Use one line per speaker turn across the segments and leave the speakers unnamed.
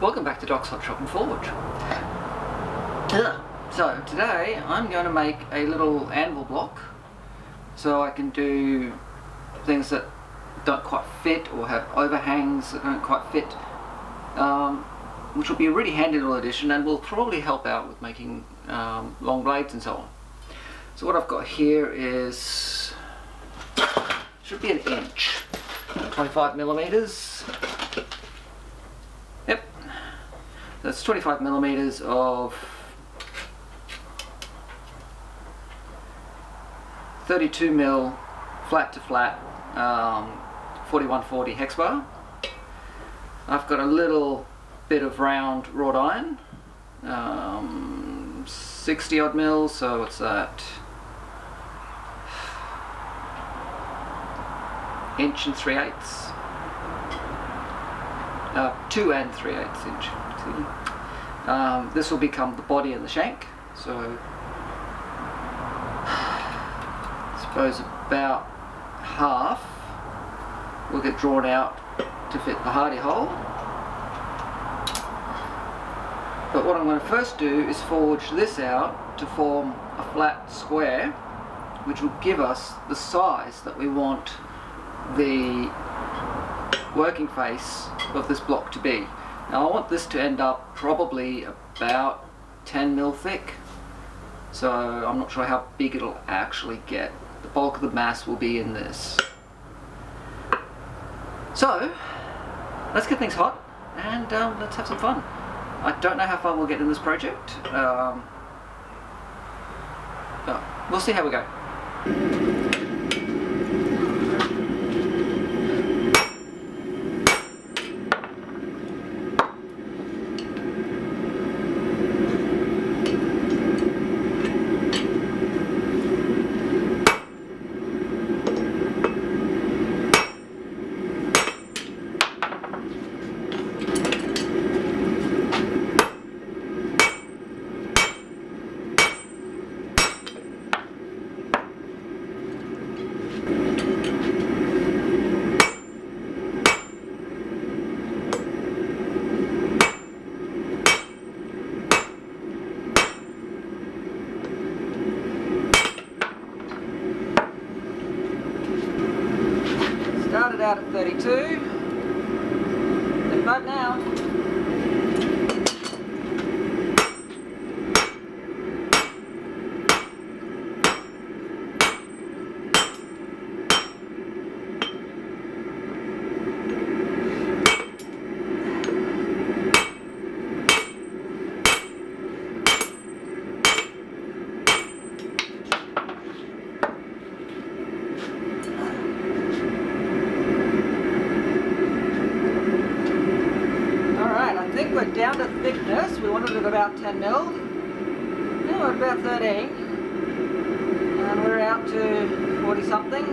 Welcome back to Doc's Hot Shop and Forge. So today I'm going to make a little anvil block so I can do things that don't quite fit or have overhangs that don't quite fit, which will be a really handy little addition and will probably help out with making long blades and so on. So what I've got here is, should be an inch, 25 millimeters. Yep, that's 25 millimeters of 32 mil flat to flat 4140 hex bar. I've got a little bit of round wrought iron, 60 odd mils, so what's that? Inch and 3/8. 2 and 3/8 inch. This will become the body and the shank, so I suppose about half will get drawn out to fit the hardy hole. But what I'm going to first do is forge this out to form a flat square, which will give us the size that we want the working face of this block to be. Now I want this to end up probably about 10 mil thick, so I'm not sure how big it'll actually get. The bulk of the mass will be in this. So let's get things hot and let's have some fun. I don't know how far we'll get in this project. We'll see how we go. Started out at 32, 35 now. We're down to thickness. We wanted it about 10 mil. Now we're about 13. And we're out to 40 something.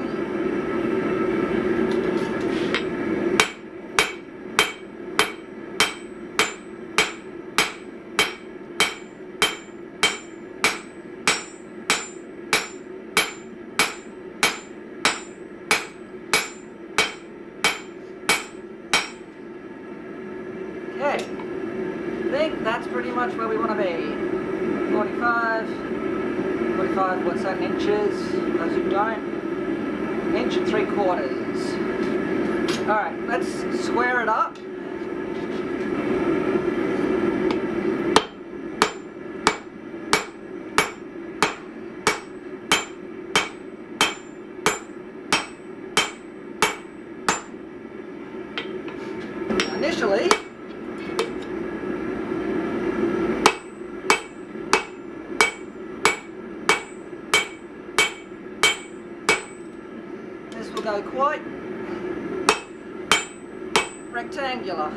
Okay. I think that's pretty much where we want to be. 45, what's that in inches? Those who don't. 1 3/4 inches. Alright, let's square it up. Initially, will go quite rectangular.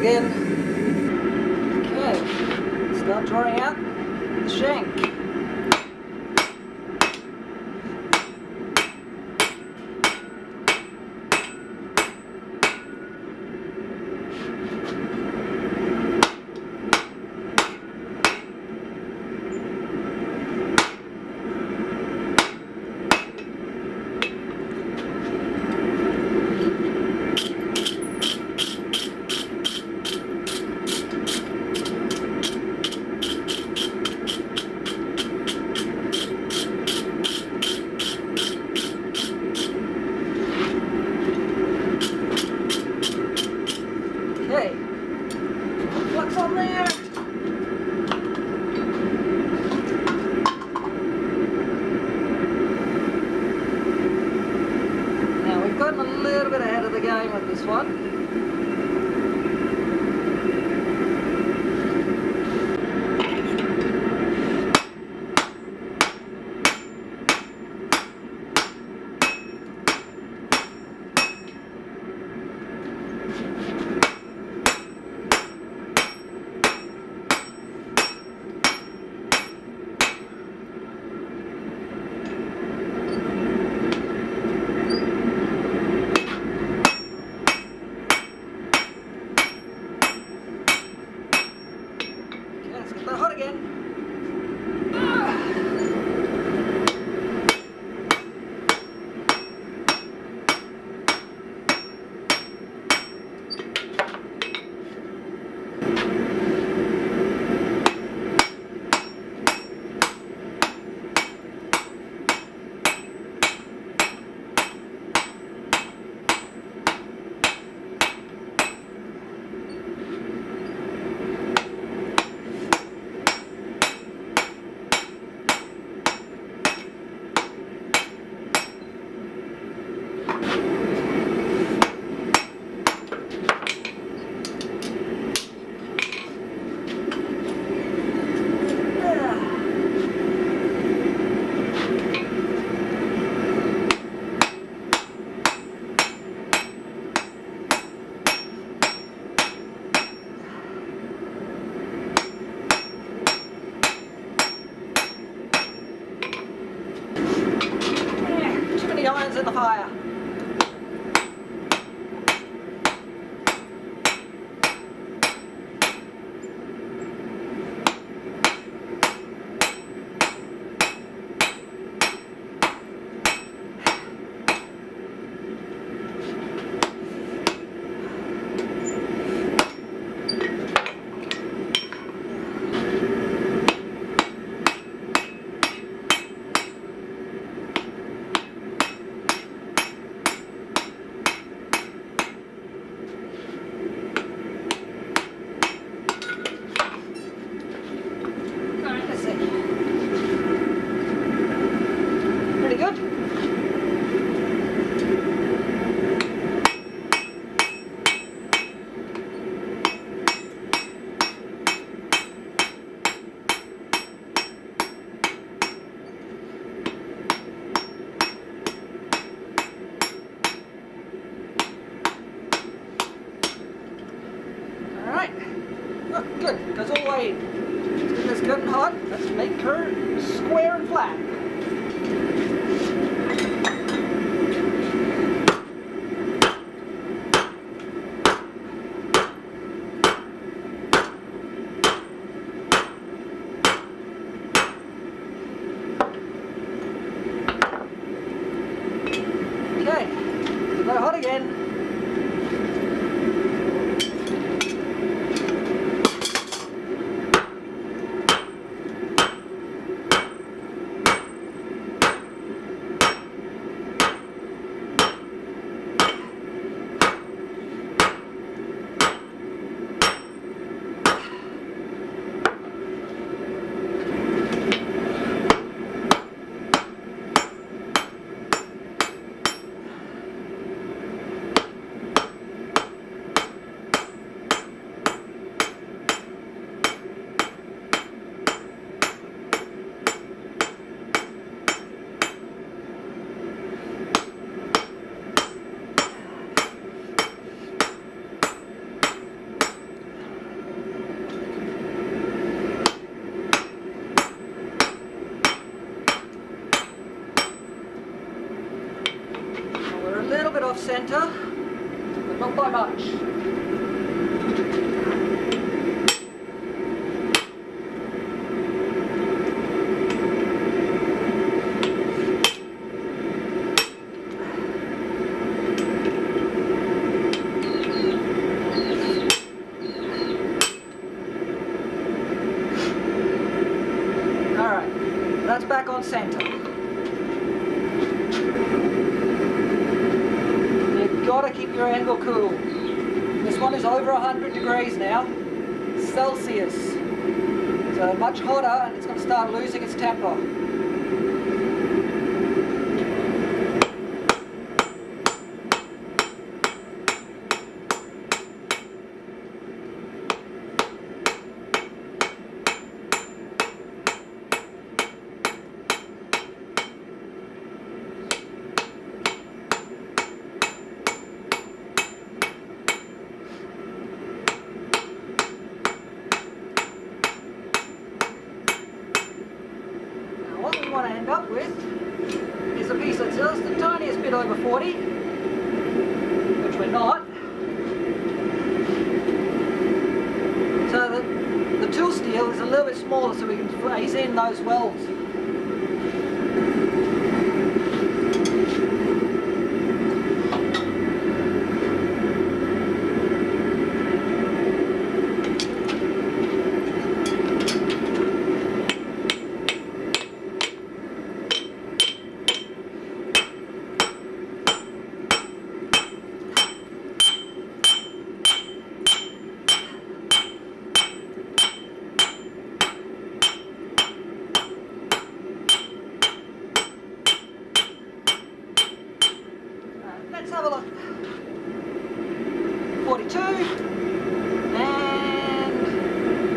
again. Okay, start drawing out the shank. Okay, what's on there? Now we've gotten a little bit ahead of the game with this one. Let's get that hot again. Too many irons in the fire. Pretty good. Alright. Oh, good. Goes all the way in. Let's get this good and hot. Let's make her square and flat. Okay, go hot again.
centre, but not by much. Alright, that's back on centre. Got to keep your anvil cool. This one is over 100 degrees now, Celsius. So much hotter, and it's going to start losing its temper. What we want to end up with is a piece that's just the tiniest bit over 40, which we're not. So that the tool steel is a little bit smaller so we can phase in those welds. Let's have a look. 42, and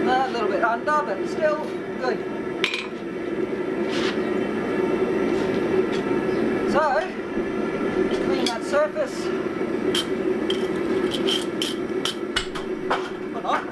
a little bit under, but still good. So, clean that surface. Or not.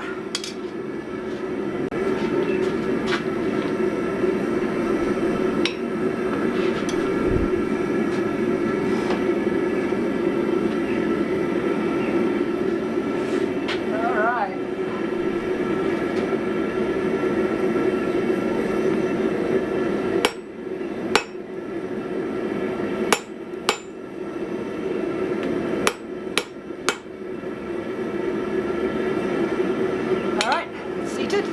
Seated.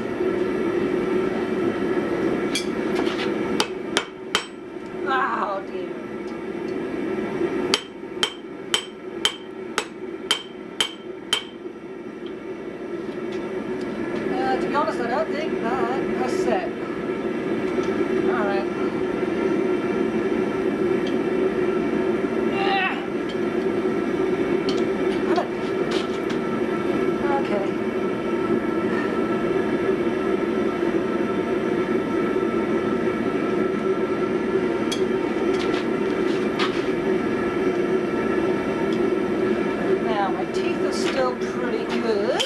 Oh dear. To be honest, I don't think that's set. Alright. Okay. My teeth are still pretty good.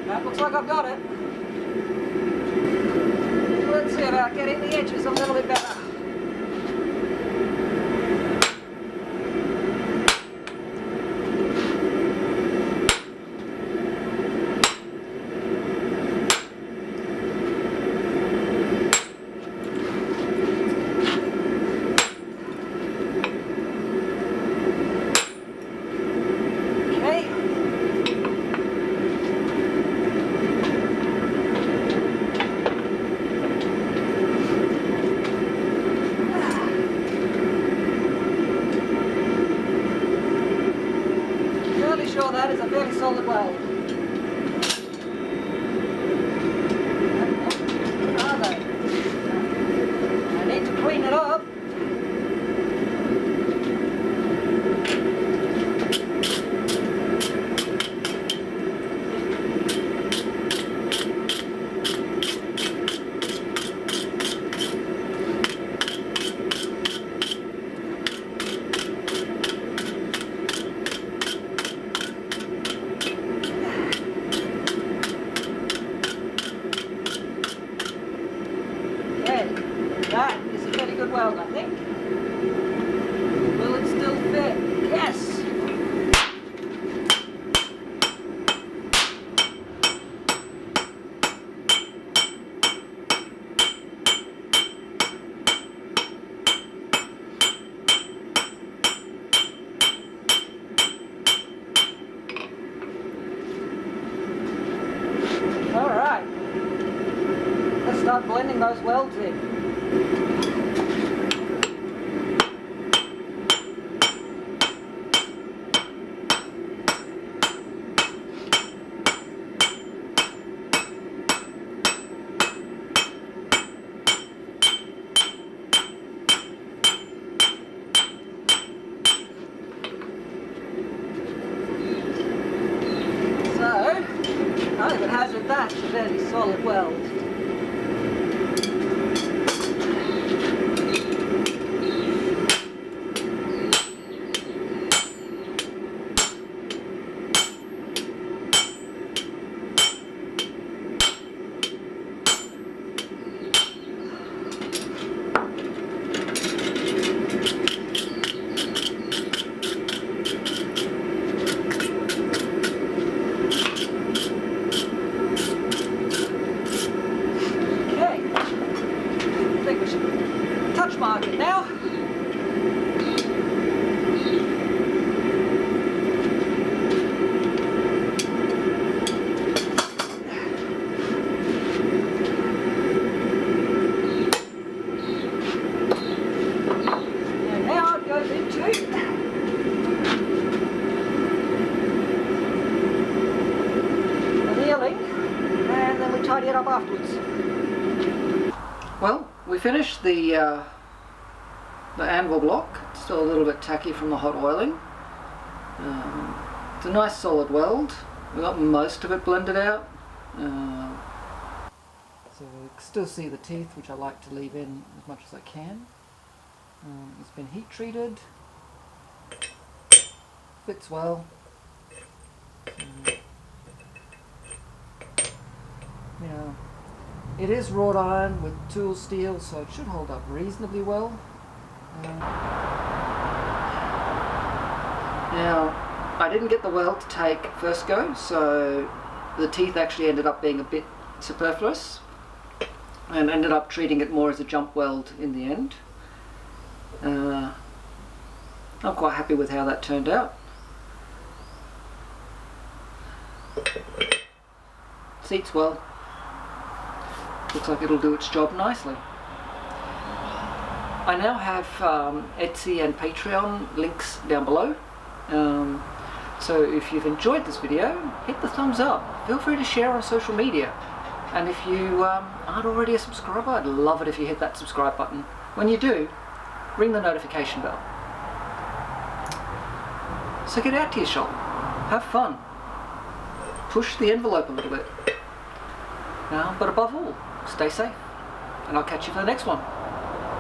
That looks like I've got it. Let's see about getting the edges a little bit better. pretty sure that is a fairly solid weld. What are they? I need to clean it up. That is a pretty good weld, I think. Will it still fit? Yes! Alright. Let's start blending those welds in. I would hazard that a fairly solid weld. Touch mark it now. And now it goes into the healing, and then we tidy it up afterwards.
Well, we finished the anvil block. It's still a little bit tacky from the hot oiling. It's a nice solid weld. We got most of it blended out. So we can still see the teeth, which I like to leave in as much as I can. It's been heat treated. Fits well. You know, it is wrought iron with tool steel, so it should hold up reasonably well. Now, I didn't get the weld to take first go, so the teeth actually ended up being a bit superfluous, and ended up treating it more as a jump weld in the end. I'm quite happy with how that turned out. Seats well. Looks like it'll do its job nicely. I now have Etsy and Patreon links down below. So if you've enjoyed this video, hit the thumbs up. Feel free to share on social media. And if you aren't already a subscriber, I'd love it if you hit that subscribe button. When you do, ring the notification bell. So get out to your shop. Have fun. Push the envelope a little bit. But above all, stay safe. And I'll catch you for the next one.